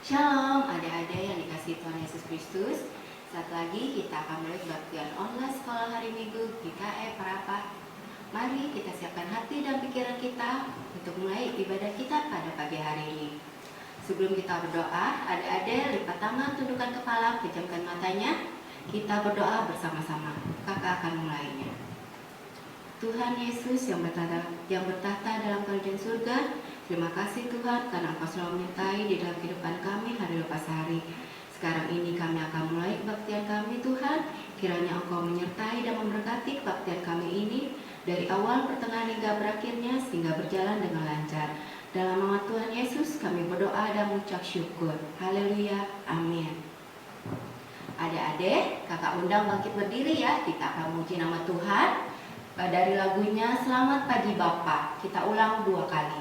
Shalom adik-adik yang dikasihi Tuhan Yesus Kristus. Saat lagi kita akan mulai kebaktian online sekolah hari Minggu GKE Parapat. Mari kita siapkan hati dan pikiran kita untuk mulai ibadah kita pada pagi hari ini. Sebelum kita berdoa, adik-adik lipat tangan, tundukkan kepala, pejamkan matanya. Kita berdoa bersama-sama. Kakak akan mulainya. Tuhan Yesus yang bertahta dalam kerajaan surga, terima kasih Tuhan karena Engkau selalu menyertai di dalam kehidupan kami hari lepas hari. Sekarang ini kami akan mulai kebaktian kami Tuhan. Kiranya Engkau menyertai dan memberkati kebaktian kami ini dari awal, pertengahan hingga berakhirnya sehingga berjalan dengan lancar. Dalam nama Tuhan Yesus kami berdoa dan mengucap syukur. Haleluya. Amin. Adik-adik, kakak undang bangkit berdiri ya. Kita akan memuji nama Tuhan dari lagunya Selamat Pagi Bapa. Kita ulang 2 kali.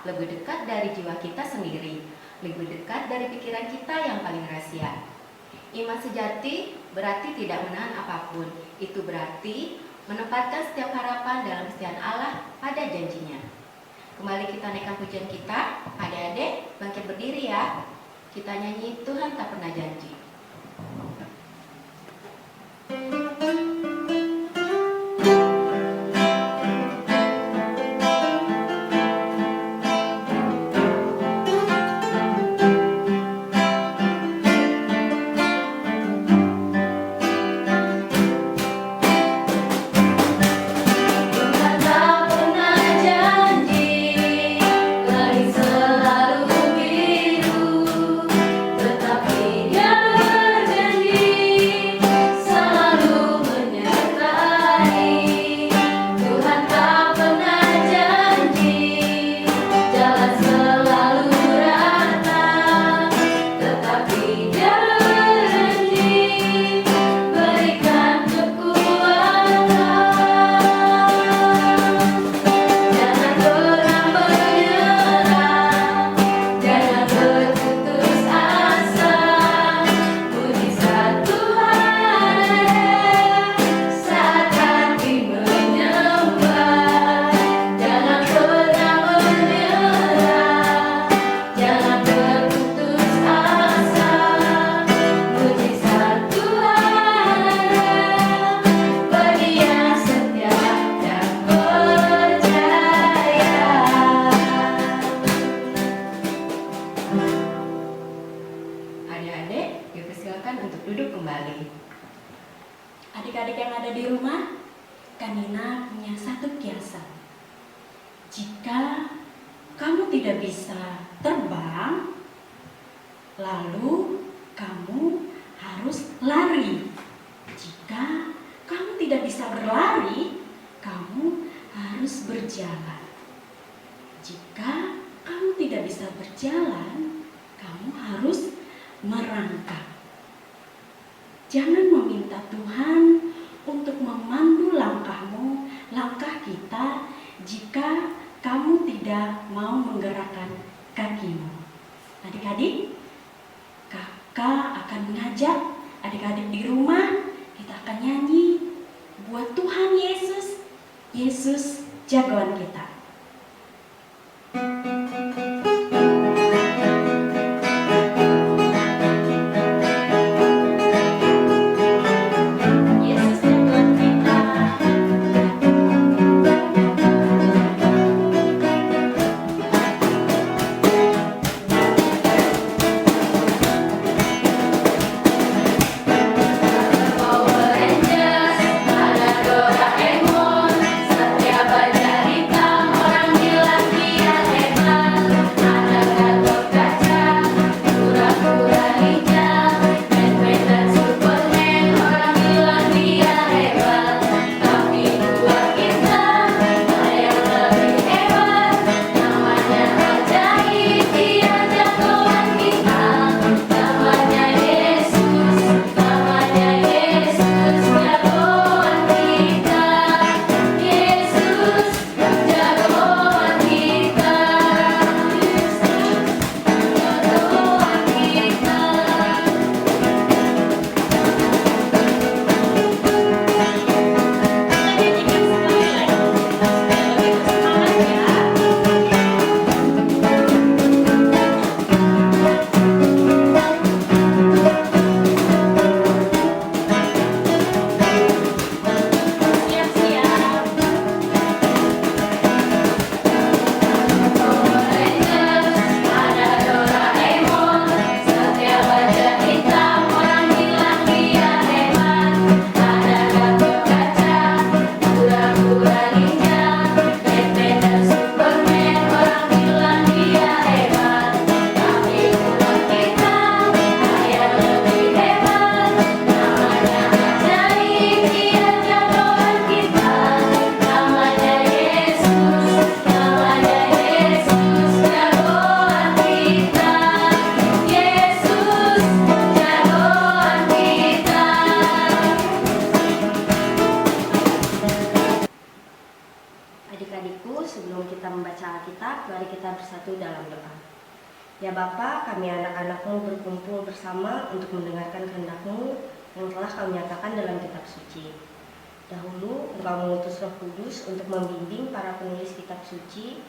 Lebih dekat dari jiwa kita sendiri, lebih dekat dari pikiran kita yang paling rahasia. Iman sejati berarti tidak menahan apapun. Itu berarti menempatkan setiap harapan dalam kesetiaan Allah pada janjinya. Kembali kita naikkan pujian kita. Adik-adik bangkit berdiri ya. Kita nyanyi Tuhan Tak Pernah Janji. Selalu biru, tetapi dia adik-adik, dipersilakan untuk duduk kembali. Adik-adik yang ada di rumah, Kanina punya satu kiasan. Jika kamu tidak bisa terbang, lalu kamu harus lari. Jika kamu tidak bisa berlari, kamu harus berjalan. Jika kamu tidak bisa berjalan, kamu harus merangkak. Jangan meminta Tuhan untuk memandu langkahmu, langkah kita, jika kamu tidak mau menggerakkan kakimu. Adik-adik, kakak akan mengajak adik-adik di rumah, kita akan nyanyi buat Tuhan Yesus. Yesus jagoan kita. Adik-adikku, sebelum kita membaca Alkitab, mari kita bersatu dalam doa. Ya Bapa, kami anak-anak-Mu berkumpul bersama untuk mendengarkan kehendak-Mu yang telah Kau nyatakan dalam kitab suci. Dahulu, Engkau mengutus Roh Kudus untuk membimbing para penulis kitab suci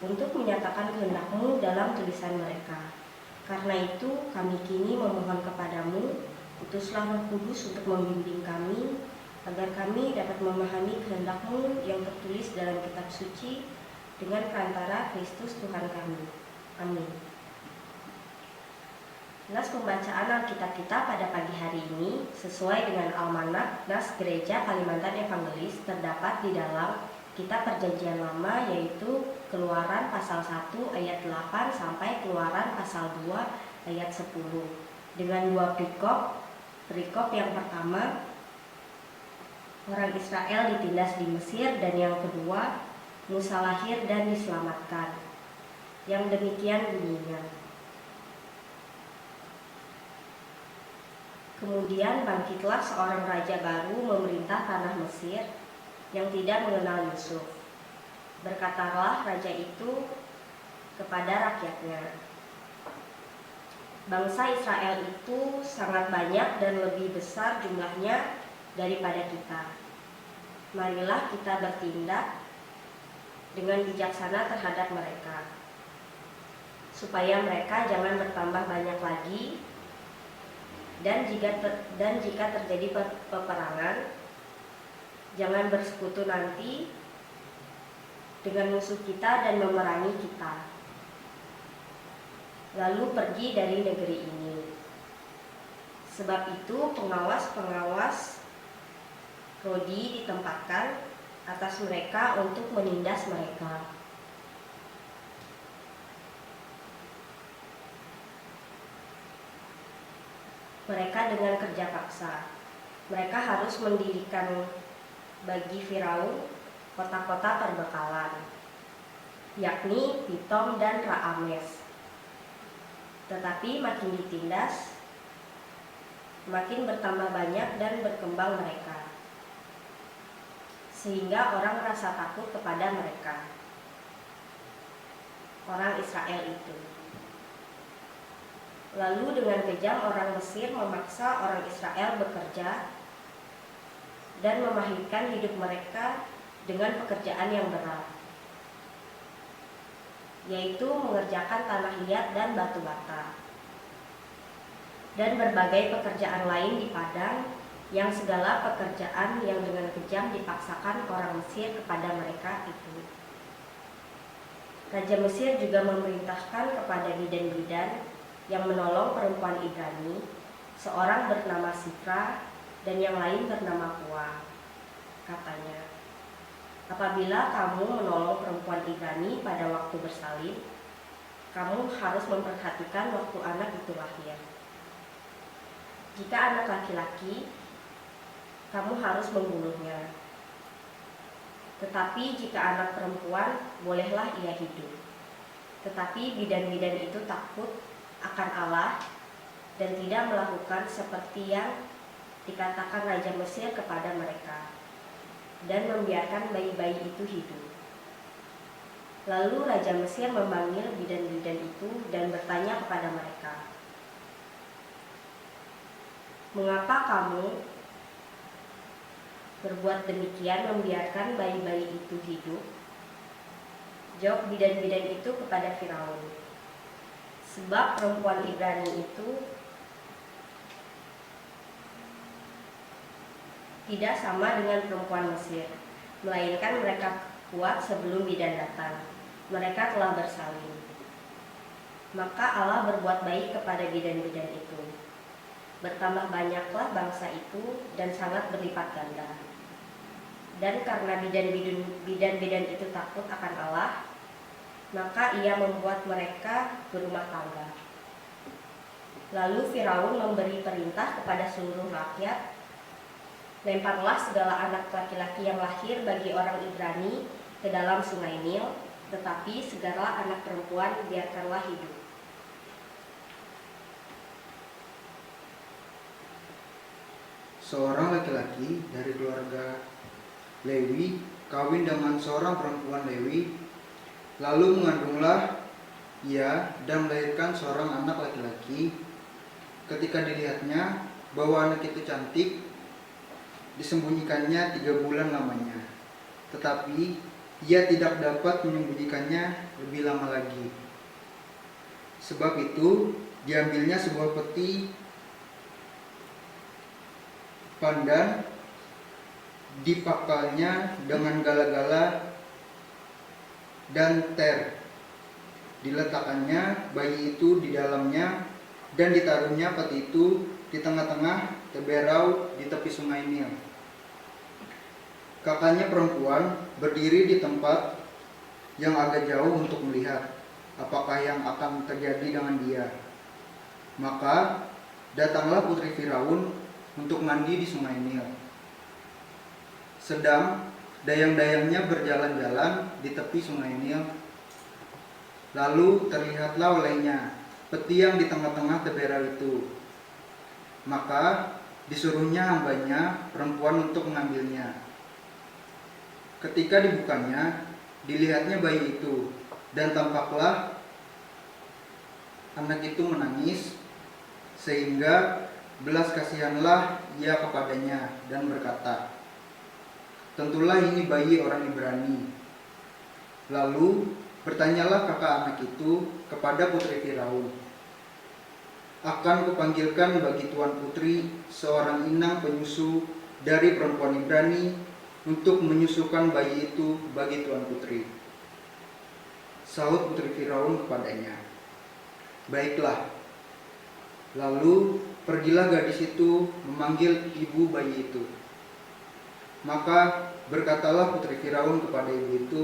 untuk menyatakan kehendak-Mu dalam tulisan mereka. Karena itu, kami kini memohon kepadamu, utuslah Roh Kudus untuk membimbing kami, agar kami dapat memahami kehendak-Mu yang tertulis dalam kitab suci dengan perantara Kristus Tuhan kami. Amin. Nas pembacaan Alkitab kita pada pagi hari ini sesuai dengan Almanak Nas Gereja Kalimantan Evangelis terdapat di dalam Kitab Perjanjian Lama, yaitu Keluaran pasal 1 ayat 8 sampai Keluaran pasal 2 ayat 10 dengan dua perikop. Perikop yang pertama, orang Israel ditindas di Mesir, dan yang kedua, Musa lahir dan diselamatkan. Yang demikian bunyinya. Kemudian bangkitlah seorang raja baru memerintah tanah Mesir yang tidak mengenal Yusuf. Berkatalah raja itu kepada rakyatnya, bangsa Israel itu sangat banyak dan lebih besar jumlahnya daripada kita. Marilah kita bertindak dengan bijaksana terhadap mereka, supaya mereka jangan bertambah banyak lagi, dan jika terjadi peperangan, jangan bersekutu nanti dengan musuh kita dan memerangi kita, lalu pergi dari negeri ini. Sebab itu pengawas-pengawas Rodi ditempatkan atas mereka untuk menindas mereka. Mereka dengan kerja paksa. Mereka harus mendirikan bagi Firaun kota-kota perbekalan, yakni Pitom dan Raames. Tetapi makin ditindas, makin bertambah banyak dan berkembang mereka, sehingga orang merasa takut kepada mereka, orang Israel itu. Lalu dengan kejam orang Mesir memaksa orang Israel bekerja dan memahitkan hidup mereka dengan pekerjaan yang berat, yaitu mengerjakan tanah liat dan batu bata, dan berbagai pekerjaan lain di padang, yang segala pekerjaan yang dengan kejam dipaksakan orang Mesir kepada mereka itu. Raja Mesir juga memerintahkan kepada bidan-bidan yang menolong perempuan Ibrani, seorang bernama Sifra dan yang lain bernama Pua. Katanya, apabila kamu menolong perempuan Ibrani pada waktu bersalin, kamu harus memperhatikan waktu anak itu lahir. Jika anak laki-laki, kamu harus membunuhnya. Tetapi jika anak perempuan, bolehlah ia hidup. Tetapi bidan-bidan itu takut akan Allah dan tidak melakukan seperti yang dikatakan Raja Mesir kepada mereka, dan membiarkan bayi-bayi itu hidup. Lalu Raja Mesir memanggil bidan-bidan itu dan bertanya kepada mereka, "Mengapa kamu berbuat demikian, membiarkan bayi-bayi itu hidup?" Jawab bidan-bidan itu kepada Firaun, "Sebab perempuan Ibrani itu tidak sama dengan perempuan Mesir, melainkan mereka kuat sebelum bidan datang. Mereka telah bersalin." Maka Allah berbuat baik kepada bidan-bidan itu. Bertambah banyaklah bangsa itu dan sangat berlipat ganda. Dan karena bidan-bidan itu takut akan Allah, maka ia membuat mereka berumah tangga. Lalu Firaun memberi perintah kepada seluruh rakyat, "Lemparlah segala anak laki-laki yang lahir bagi orang Ibrani ke dalam sungai Nil, tetapi segala anak perempuan biarkanlah hidup." Seorang laki-laki dari keluarga Lewi kawin dengan seorang perempuan Lewi, lalu mengandunglah ia dan melahirkan seorang anak laki-laki. Ketika dilihatnya bahwa anak itu cantik, disembunyikannya 3 bulan lamanya. Tetapi ia tidak dapat menyembunyikannya lebih lama lagi. Sebab itu diambilnya sebuah peti pandan, dipakalnya dengan gala-gala dan ter. Diletakkannya bayi itu di dalamnya dan ditaruhnya peti itu di tengah-tengah teberau di tepi sungai Nil. Kakaknya perempuan berdiri di tempat yang agak jauh untuk melihat apakah yang akan terjadi dengan dia. Maka datanglah putri Firaun untuk mandi di sungai Nil. Sedang dayang-dayangnya berjalan-jalan di tepi sungai Nil. Lalu terlihatlah olehnya peti yang di tengah-tengah teberau itu. Maka disuruhnya hambanya perempuan untuk mengambilnya. Ketika dibukanya, dilihatnya bayi itu, dan tampaklah anak itu menangis, sehingga belas kasihanlah ia kepadanya dan berkata, "Tentulah ini bayi orang Ibrani." Lalu bertanyalah kakak anak itu kepada putri Firaun, "Akan kupanggilkan bagi tuan putri seorang inang penyusu dari perempuan Ibrani untuk menyusukan bayi itu bagi tuan putri." Sahut putri Firaun kepadanya, "Baiklah." Lalu pergilah gadis itu memanggil ibu bayi itu. Maka berkatalah putri Firaun kepada ibu itu,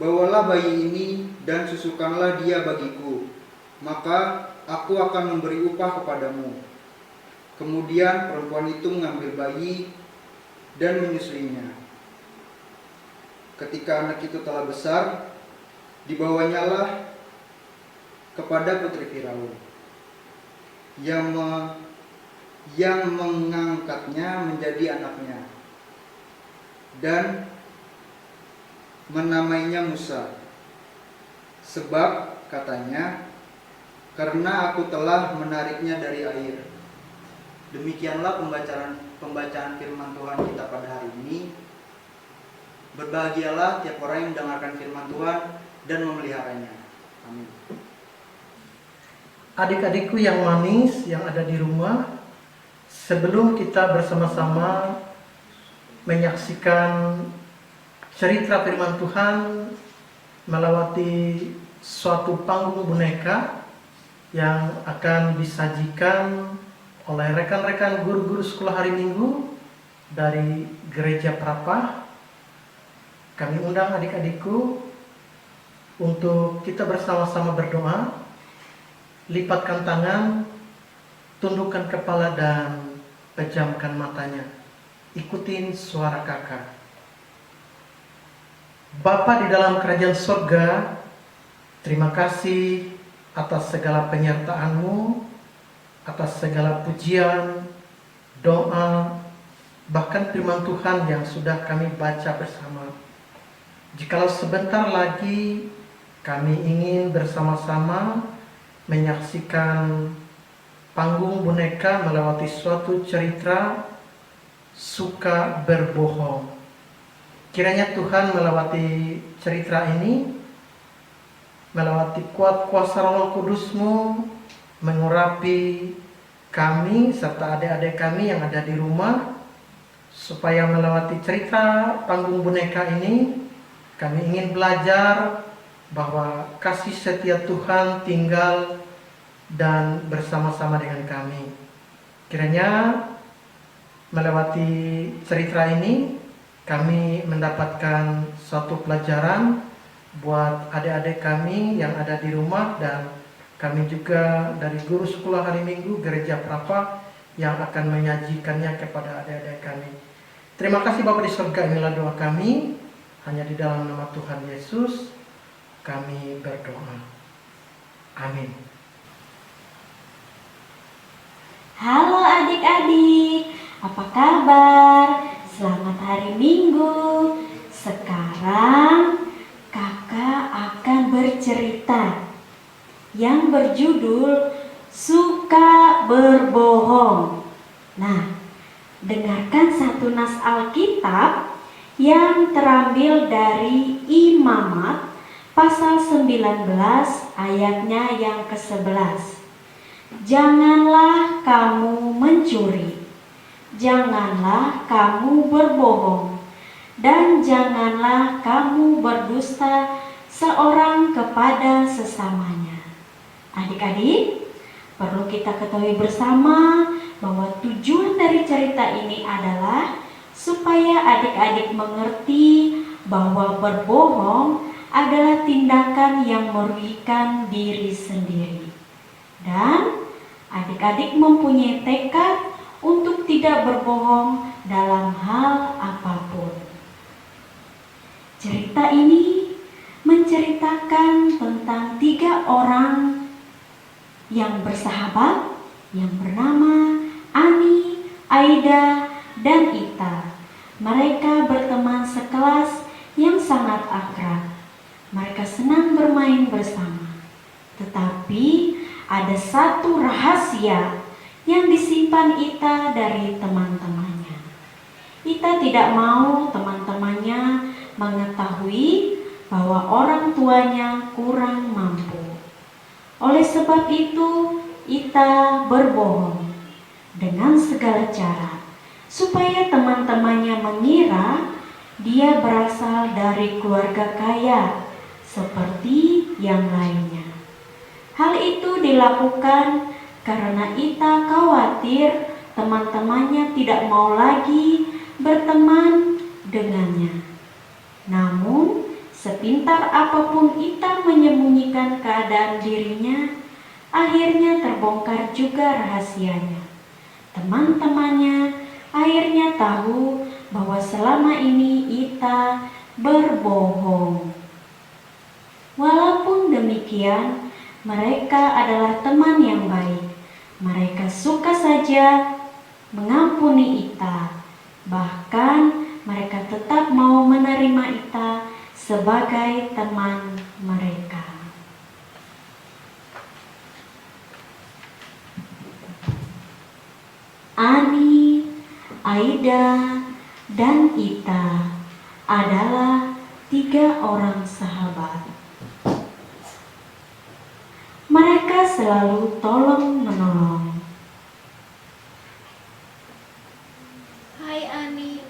"Bawalah bayi ini dan susukanlah dia bagiku, maka aku akan memberi upah kepadamu." Kemudian perempuan itu mengambil bayi dan menyusuinya. Ketika anak itu telah besar, dibawanyalah kepada putri Firaun yang mengangkatnya menjadi anaknya dan menamainya Musa, sebab katanya, "Karena aku telah menariknya dari air." Demikianlah pembacaan firman Tuhan kita pada hari ini. Berbahagialah tiap orang yang mendengarkan firman Tuhan dan memeliharanya. Amin. Adik-adikku yang manis yang ada di rumah, sebelum kita bersama-sama menyaksikan cerita firman Tuhan melewati suatu panggung boneka yang akan disajikan oleh rekan-rekan guru-guru sekolah hari Minggu dari Gereja Prapah, kami undang adik-adikku untuk kita bersama-sama berdoa. Lipatkan tangan, tundukkan kepala dan pejamkan matanya. Ikutin suara kakak. Bapa di dalam kerajaan surga, terima kasih atas segala penyertaan-Mu, atas segala pujian, doa, bahkan firman Tuhan yang sudah kami baca bersama. Jikalau sebentar lagi kami ingin bersama-sama menyaksikan panggung boneka melewati suatu cerita suka berbohong. Kiranya Tuhan melewati cerita ini, melewati kuat kuasa Roh Kudus-Mu, mengurapi kami serta adik-adik kami yang ada di rumah, supaya melewati cerita panggung boneka ini, kami ingin belajar bahwa kasih setia Tuhan tinggal dan bersama-sama dengan kami. Kiranya melewati cerita ini kami mendapatkan suatu pelajaran buat adik-adik kami yang ada di rumah, dan kami juga dari guru sekolah hari Minggu Gereja Prapah yang akan menyajikannya kepada adik-adik kami. Terima kasih Bapa di surga, inilah doa kami, hanya di dalam nama Tuhan Yesus kami berdoa. Amin. Halo adik-adik, apa kabar? Selamat hari Minggu. Sekarang kakak akan bercerita yang berjudul Suka Berbohong. Nah, dengarkan satu nas Alkitab yang terambil dari Imamat pasal 19 ayatnya yang ke-11. Janganlah kamu mencuri, janganlah kamu berbohong, dan janganlah kamu berdusta seorang kepada sesamanya. Adik-adik, perlu kita ketahui bersama bahwa tujuan dari cerita ini adalah supaya adik-adik mengerti bahwa berbohong adalah tindakan yang merugikan diri sendiri. Dan adik-adik mempunyai tekad untuk tidak berbohong dalam hal apapun. Cerita ini menceritakan tentang 3 orang yang bersahabat yang bernama Ani, Aida, dan Ita. Mereka berteman sekelas yang sangat akrab. Mereka senang bermain bersama. Tetapi ada satu rahasia yang disimpan Ita dari teman-temannya. Ita tidak mau teman-temannya mengetahui bahwa orang tuanya kurang mampu. Oleh sebab itu, Ita berbohong dengan segala cara supaya teman-temannya mengira dia berasal dari keluarga kaya seperti yang lainnya. Hal itu dilakukan karena Ita khawatir teman-temannya tidak mau lagi berteman dengannya. Namun, sepintar apapun Ita menyembunyikan keadaan dirinya, akhirnya terbongkar juga rahasianya. Teman-temannya akhirnya tahu bahwa selama ini Ita berbohong. Walaupun demikian, mereka adalah teman yang baik. Mereka suka saja mengampuni Ita. Bahkan mereka tetap mau menerima Ita sebagai teman mereka. Ani, Aida, dan Ita adalah 3 orang sahabat. Mereka selalu tolong-menolong. Hai Ani.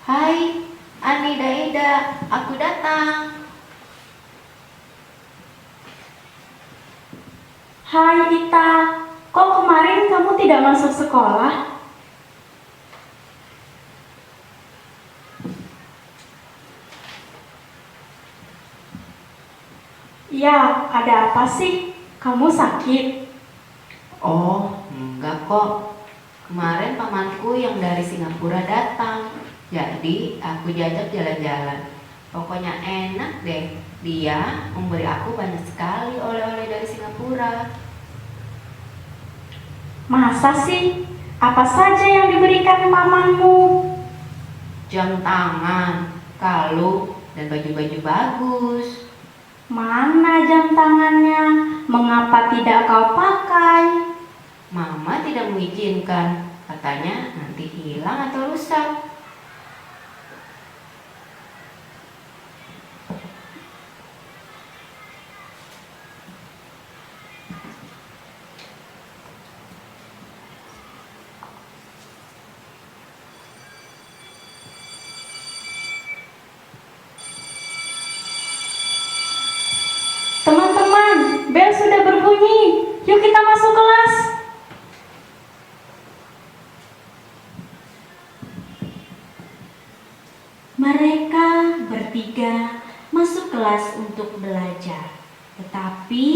Hai Ani dan Ida, aku datang. Hai Ita, kok kemarin kamu tidak masuk sekolah? Ya, ada apa sih? Kamu sakit? Oh, enggak kok. Kemarin pamanku yang dari Singapura datang. Jadi aku diajak jalan-jalan. Pokoknya enak deh. Dia memberi aku banyak sekali oleh-oleh dari Singapura. Masa sih? Apa saja yang diberikan pamanmu? Jam tangan, kalung, dan baju-baju bagus. Mana jam tangannya? Mengapa tidak kau pakai? Mama tidak mengizinkan. Katanya nanti hilang atau rusak. Teman-teman, bel sudah berbunyi. Yuk kita masuk kelas. Mereka bertiga masuk kelas untuk belajar. Tetapi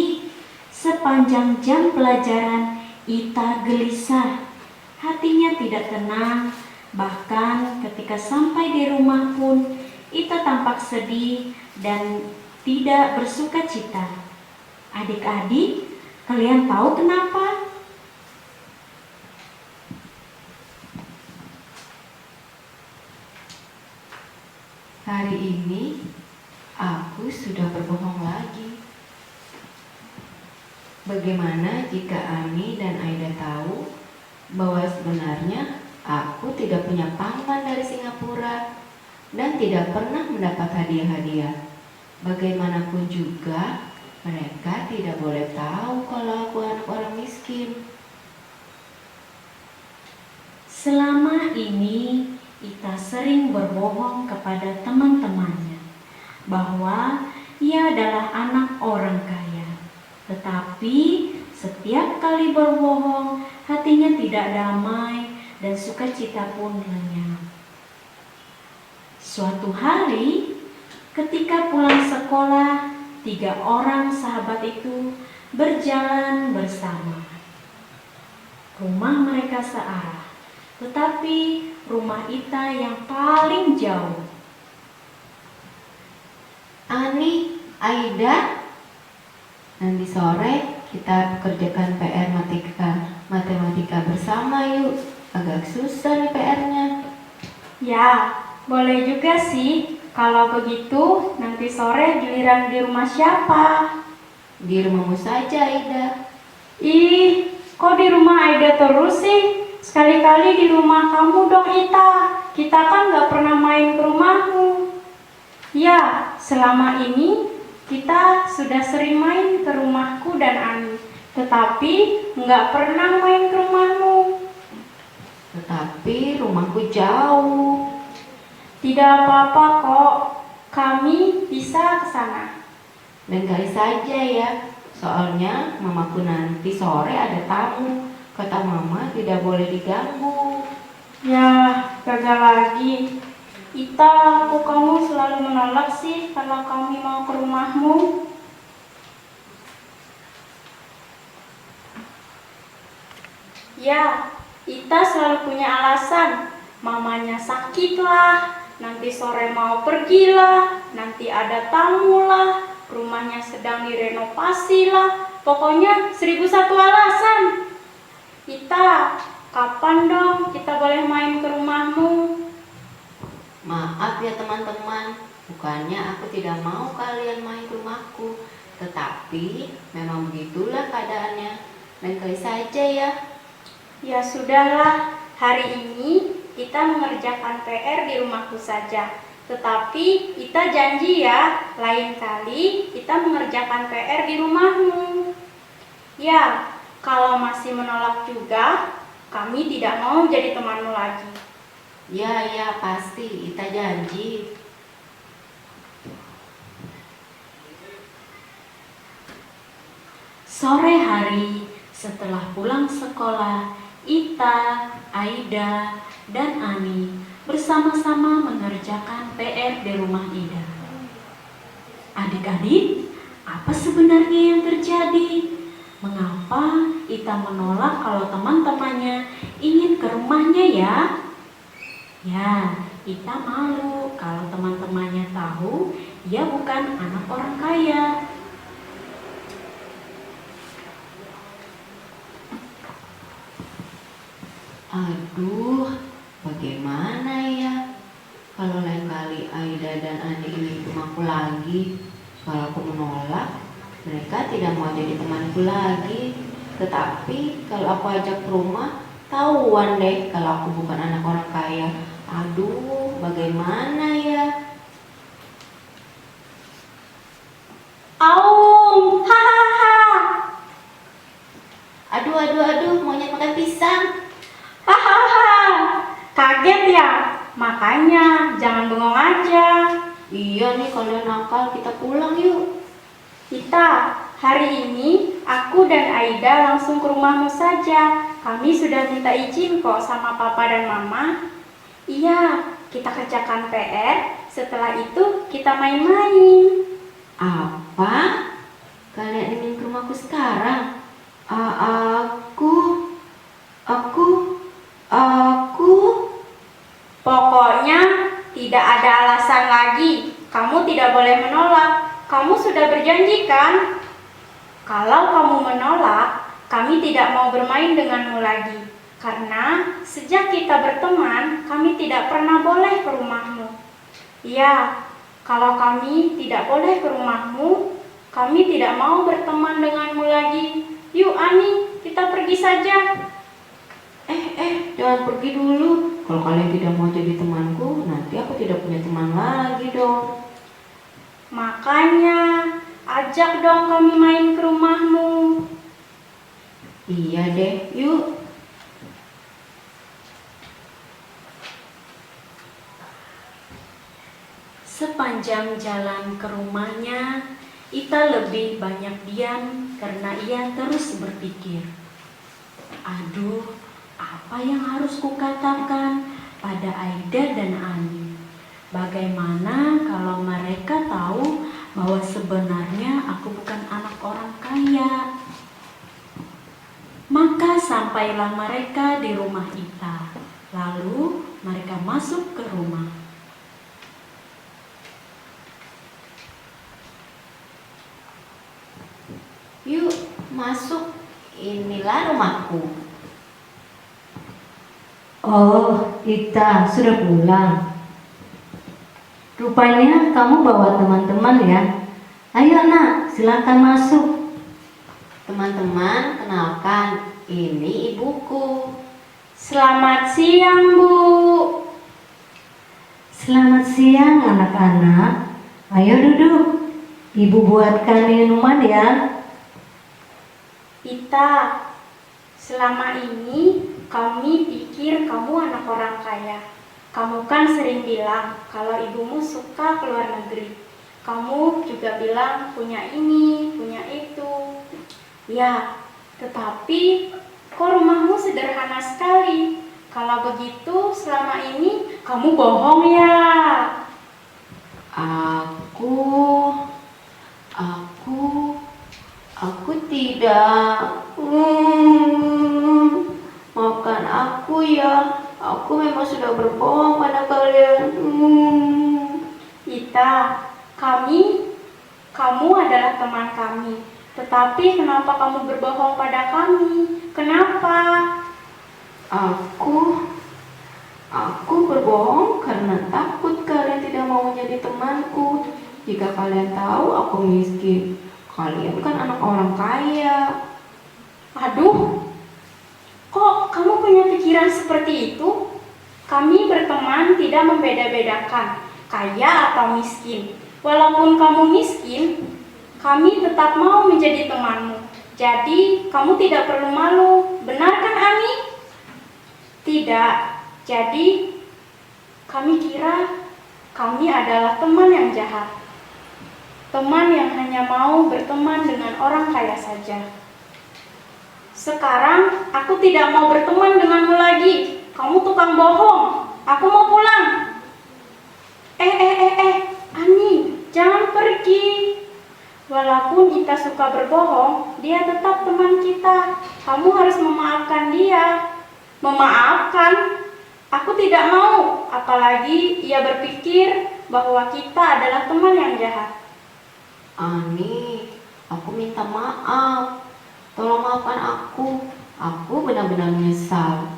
sepanjang jam pelajaran Ita gelisah. Hatinya tidak tenang. Bahkan ketika sampai di rumah pun Ita tampak sedih dan tidak bersuka cita. Adik-adik, kalian tahu kenapa? Hari ini aku sudah berbohong lagi. Bagaimana jika Ani dan Aida tahu bahwa sebenarnya aku tidak punya paman dari Singapura dan tidak pernah mendapat hadiah-hadiah? Bagaimanapun juga, mereka tidak boleh tahu kalau aku anak orang miskin. Selama ini Ita sering berbohong kepada teman-temannya bahwa ia adalah anak orang kaya. Tetapi setiap kali berbohong, hatinya tidak damai dan sukacita pun lenyap. Suatu hari, ketika pulang sekolah, 3 orang sahabat itu berjalan bersama. Rumah mereka searah, tetapi rumah Ita yang paling jauh. Ani, Aida, nanti sore kita kerjakan PR matematika bersama yuk. Agak susah nih PR-nya. Ya, boleh juga sih. Kalau begitu, nanti sore giliran di rumah siapa? Di rumahmu saja, Aida. Ih, kok di rumah Aida terus sih? Sekali-kali di rumah kamu dong, Ita. Kita kan gak pernah main ke rumahmu. Ya, selama ini kita sudah sering main ke rumahku dan Ani. Tetapi gak pernah main ke rumahmu. Tetapi rumahku jauh. Tidak apa-apa kok, kami bisa ke sana. Dan kali saja ya, Soalnya mamaku nanti sore ada tamu. Kata mama tidak boleh diganggu. Ya, gagal lagi. Ita, kok kamu selalu menolak sih kalau kami mau ke rumahmu? Ya, Ita selalu punya alasan. Mamanya sakit lah, nanti sore mau pergi lah, nanti ada tamu lah, rumahnya sedang direnovasi lah. Pokoknya 1001 alasan. Ita, kapan dong kita boleh main ke rumahmu? Maaf ya teman-teman, bukannya aku tidak mau kalian main ke rumahku, tetapi memang begitulah keadaannya. Lain kali saja ya. Ya sudahlah, hari ini kita mengerjakan PR di rumahku saja. Tetapi kita janji ya, lain kali kita mengerjakan PR di rumahmu. Ya, kalau masih menolak juga, kami tidak mau jadi temanmu lagi. Ya, pasti, Ita janji. Sore hari setelah pulang sekolah, Ita, Aida, dan Ani bersama-sama mengerjakan PR di rumah Ida. Adik-adik, apa sebenarnya yang terjadi? Mengapa Ita menolak kalau teman-temannya ingin ke rumahnya ya? Ya, Ita malu kalau teman-temannya tahu ia bukan anak orang kaya. Aduh, bagaimana ya? Kalau lain kali Aida dan Ani ingin ke rumahku lagi, kalau aku menolak, mereka tidak mau jadi temanku lagi. Tetapi kalau aku ajak ke rumah, tahuan deh kalau aku bukan anak orang kaya. Aduh, bagaimana ya? Aum, hahaha. Aduh, monyet makan pisang. Hahaha, kaget ya? Makanya jangan bengong aja. Iya nih, kalau nakal kita pulang yuk. Kita, hari ini aku dan Aida langsung ke rumahmu saja. Kami sudah minta izin kok sama papa dan mama. Iya, kita kerjakan PR, setelah itu kita main-main. Apa? Kalian ingin ke rumahku sekarang? Aku Pokoknya tidak ada alasan lagi. Kamu tidak boleh menolak. Kamu sudah berjanji kan? Kalau kamu menolak, kami tidak mau bermain denganmu lagi. Karena sejak kita berteman, kami tidak pernah boleh ke rumahmu. Ya, kalau kami tidak boleh ke rumahmu, kami tidak mau berteman denganmu lagi. Yuk Ani, kita pergi saja. jangan pergi dulu. Kalau kalian tidak mau jadi temanku, nanti aku tidak punya teman lagi dong. Makanya, ajak dong kami main ke rumahmu. Iya deh, yuk. Sepanjang jalan ke rumahnya, Ita lebih banyak diam karena ia terus berpikir, aduh, apa yang harus kukatakan pada Aida dan Ani? Bagaimana kalau mereka tahu bahwa sebenarnya aku bukan anak orang kaya? Maka sampailah mereka di rumah Ita. Lalu mereka masuk ke rumah. Yuk, masuk. Inilah rumahku. Oh, Ita sudah pulang. Rupanya kamu bawa teman-teman ya. Ayo nak, silakan masuk. Teman-teman, kenalkan, ini ibuku. Selamat siang, Bu. Selamat siang anak-anak. Ayo duduk. Ibu buatkan minuman ya. Ita, selama ini kami pikir kamu anak orang kaya. Kamu kan sering bilang kalau ibumu suka ke luar negeri. Kamu juga bilang punya ini, punya itu. Ya, tetapi kok rumahmu sederhana sekali? Kalau begitu, selama ini kamu bohong ya? Aku, aku, aku tidak. Maafkan aku ya. Aku memang sudah berbohong pada kalian. Ita, kamu adalah teman kami. Tetapi kenapa kamu berbohong pada kami? Kenapa? Aku berbohong karena takut kalian tidak mau menjadi temanku. Jika kalian tahu aku miskin, kalian kan anak orang kaya. Aduh, kok kamu punya pikiran seperti itu? Kami berteman tidak membeda-bedakan kaya atau miskin. Walaupun kamu miskin, kami tetap mau menjadi temanmu. Jadi, kamu tidak perlu malu. Benar kan, Ani? Tidak. Jadi, kami kira kami adalah teman yang jahat. Teman yang hanya mau berteman dengan orang kaya saja. Sekarang, aku tidak mau berteman denganmu lagi. Kamu tukang bohong. Aku mau pulang. Ani, jangan pergi. Walaupun Ita suka berbohong, dia tetap teman kita. Kamu harus memaafkan dia. Memaafkan? Aku tidak mau. Apalagi ia berpikir bahwa kita adalah teman yang jahat. Ani, aku minta maaf. Tolong maafkan aku. Aku benar-benar menyesal.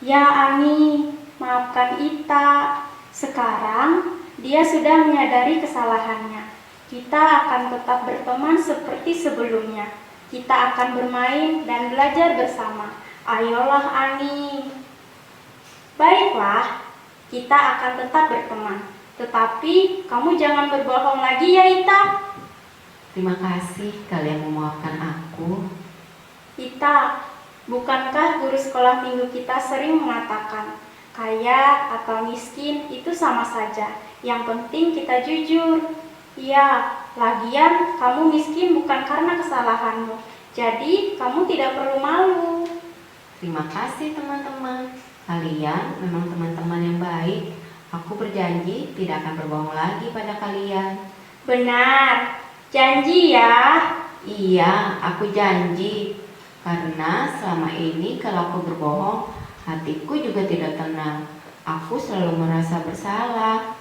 Ya Ani, maafkan Ita. Sekarang dia sudah menyadari kesalahannya. Kita akan tetap berteman seperti sebelumnya. Kita akan bermain dan belajar bersama. Ayolah Ani. Baiklah, kita akan tetap berteman. Tetapi kamu jangan berbohong lagi ya Ita. Terima kasih kalian memaafkan aku. Ita, bukankah guru sekolah minggu kita sering mengatakan, kaya atau miskin itu sama saja. Yang penting kita jujur. Ya, lagian kamu miskin bukan karena kesalahanmu. Jadi kamu tidak perlu malu. Terima kasih teman-teman. Kalian memang teman-teman yang baik. Aku berjanji tidak akan berbohong lagi pada kalian. Benar, janji ya. Iya, aku janji. Karena selama ini kalau aku berbohong, hatiku juga tidak tenang. Aku selalu merasa bersalah.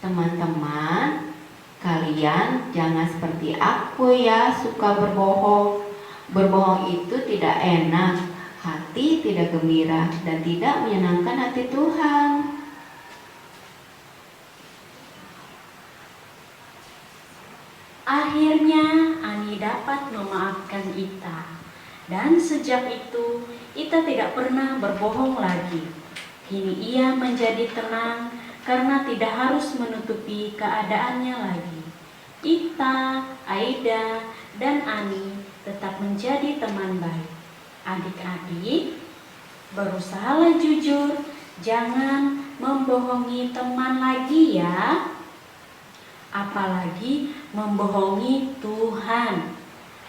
Teman-teman, kalian jangan seperti aku ya, suka berbohong. Berbohong itu tidak enak, hati tidak gembira, dan tidak menyenangkan hati Tuhan. Akhirnya Ani dapat memaafkan Ita. Dan sejak itu Ita tidak pernah berbohong lagi. Kini ia menjadi tenang karena tidak harus menutupi keadaannya lagi. Ita, Aida, dan Ani tetap menjadi teman baik. Adik-adik, berusahalah jujur, jangan membohongi teman lagi ya. Apalagi membohongi Tuhan.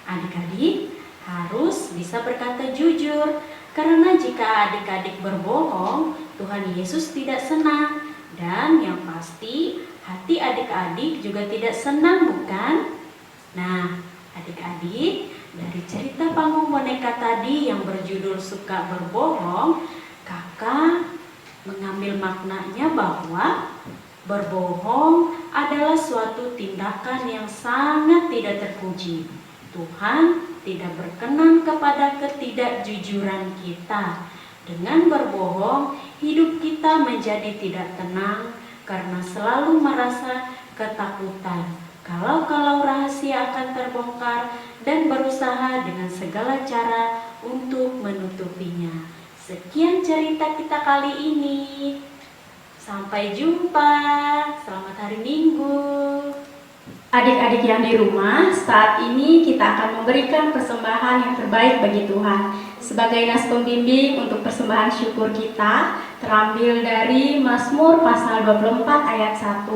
Adik-adik harus bisa berkata jujur, karena jika adik-adik berbohong, Tuhan Yesus tidak senang. Dan yang pasti hati adik-adik juga tidak senang, bukan? Nah, adik-adik, dari cerita panggung boneka tadi yang berjudul Suka Berbohong, kakak mengambil maknanya bahwa berbohong adalah suatu tindakan yang sangat tidak terpuji. Tuhan tidak berkenan kepada ketidakjujuran kita. Dengan berbohong, hidup kita menjadi tidak tenang karena selalu merasa ketakutan. Kalau rahasia akan terbongkar dan berusaha dengan segala cara untuk menutupinya. Sekian cerita kita kali ini. Sampai jumpa. Selamat hari Minggu. Adik-adik yang di rumah, saat ini kita akan memberikan persembahan yang terbaik bagi Tuhan. Sebagai nas pembimbing untuk persembahan syukur kita, terambil dari Mazmur pasal 24 ayat 1.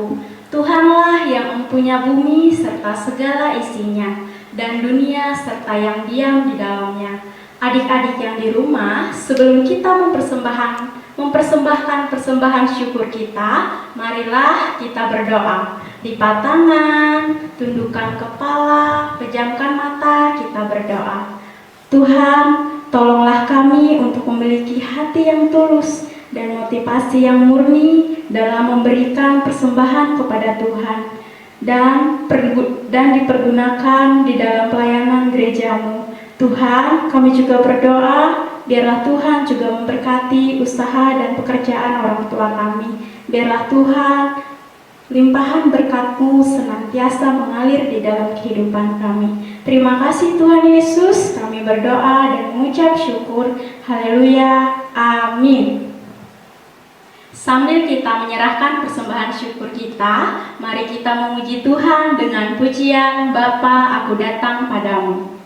Tuhanlah yang mempunyai bumi serta segala isinya, dan dunia serta yang diam di dalamnya. Adik-adik yang di rumah, sebelum kita mempersembahkan persembahan syukur kita, marilah kita berdoa. Lipat tangan, tundukkan kepala, pejamkan mata, kita berdoa. Tuhan, tolonglah kami untuk memiliki hati yang tulus dan motivasi yang murni dalam memberikan persembahan kepada Tuhan dan dipergunakan di dalam pelayanan gerejamu. Tuhan, kami juga berdoa, biarlah Tuhan juga memberkati usaha dan pekerjaan orang tua kami. Biarlah Tuhan, limpahan berkat-Mu senantiasa mengalir di dalam kehidupan kami. Terima kasih Tuhan Yesus, kami berdoa dan mengucap syukur. Haleluya, amin. Sambil kita menyerahkan persembahan syukur kita, mari kita memuji Tuhan dengan pujian Bapa, aku datang padamu.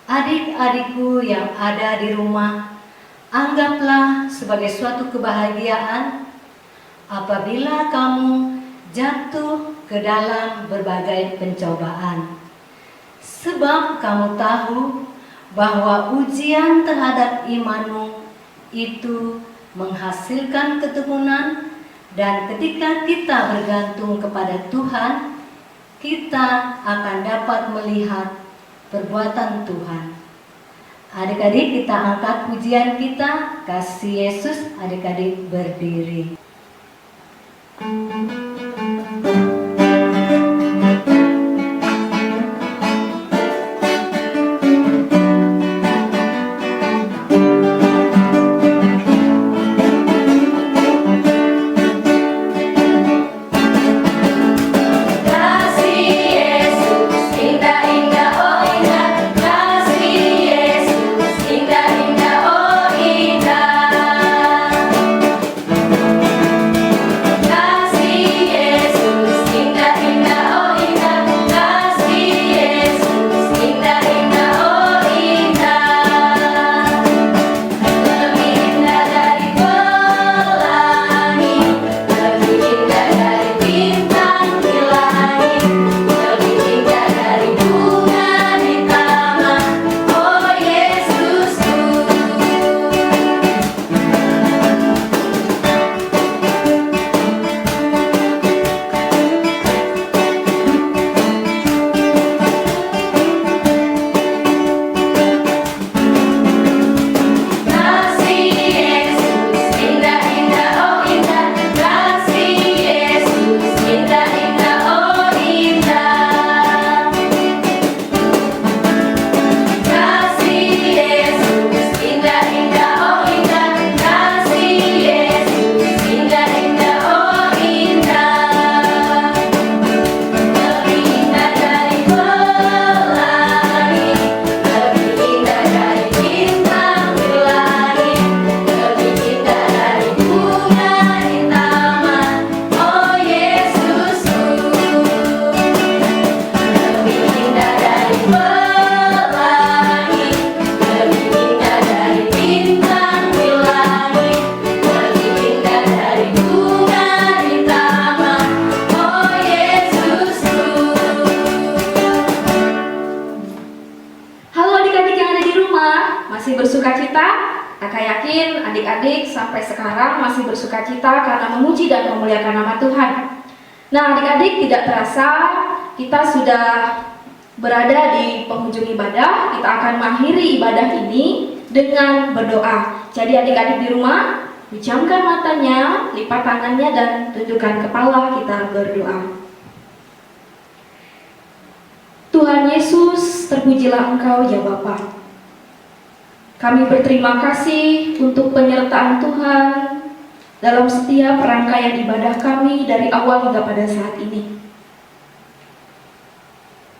Adik-adikku yang ada di rumah, anggaplah sebagai suatu kebahagiaan apabila kamu jatuh ke dalam berbagai pencobaan. Sebab kamu tahu bahwa ujian terhadap imanmu itu menghasilkan ketekunan, dan ketika kita bergantung kepada Tuhan, kita akan dapat melihat perbuatan Tuhan. Adik-adik, kita angkat pujian kita, Kasih Yesus. Adik-adik berdiri. Indah, indah, oh indah. adik-adik sampai sekarang masih bersukacita karena memuji dan memuliakan nama Tuhan. Nah, adik-adik, tidak terasa kita sudah berada di penghujung ibadah. Kita akan mengakhiri ibadah ini dengan berdoa. Jadi adik-adik di rumah, pejamkan matanya, lipat tangannya, dan tundukkan kepala, kita berdoa. Tuhan Yesus, terpujilah Engkau ya Bapa. Kami berterima kasih untuk penyertaan Tuhan dalam setiap rangkaian ibadah kami dari awal hingga pada saat ini.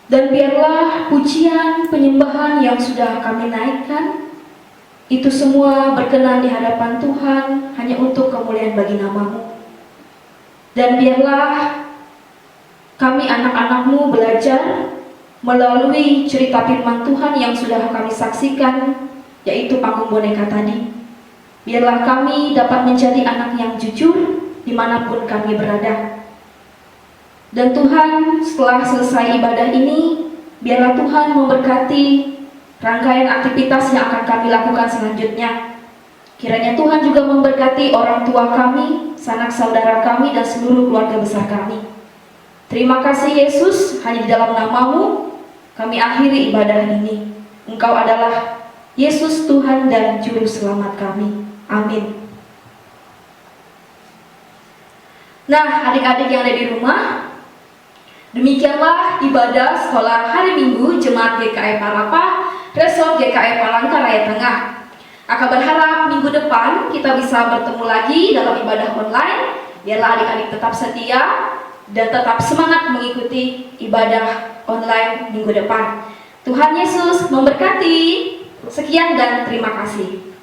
Dan biarlah pujian, penyembahan yang sudah kami naikkan, itu semua berkenan di hadapan Tuhan hanya untuk kemuliaan bagi nama-Mu. Dan biarlah kami anak-anak-Mu belajar melalui cerita firman Tuhan yang sudah kami saksikan, yaitu panggung boneka tadi. Biarlah kami dapat menjadi anak yang jujur dimanapun kami berada. Dan Tuhan, setelah selesai ibadah ini, biarlah Tuhan memberkati rangkaian aktivitas yang akan kami lakukan selanjutnya. Kiranya Tuhan juga memberkati orang tua kami, sanak saudara kami, dan seluruh keluarga besar kami. Terima kasih Yesus, hanya di dalam nama-Mu kami akhiri ibadah ini. Engkau adalah Yesus Tuhan dan Juru Selamat kami. Amin. Nah, adik-adik yang ada di rumah, demikianlah ibadah sekolah hari Minggu Jemaat GKI Parapa, Resort GKI Palangkaraya Tengah. Aku berharap minggu depan kita bisa bertemu lagi dalam ibadah online. Biarlah adik-adik tetap setia dan tetap semangat mengikuti ibadah online minggu depan. Tuhan Yesus memberkati. Sekian dan terima kasih.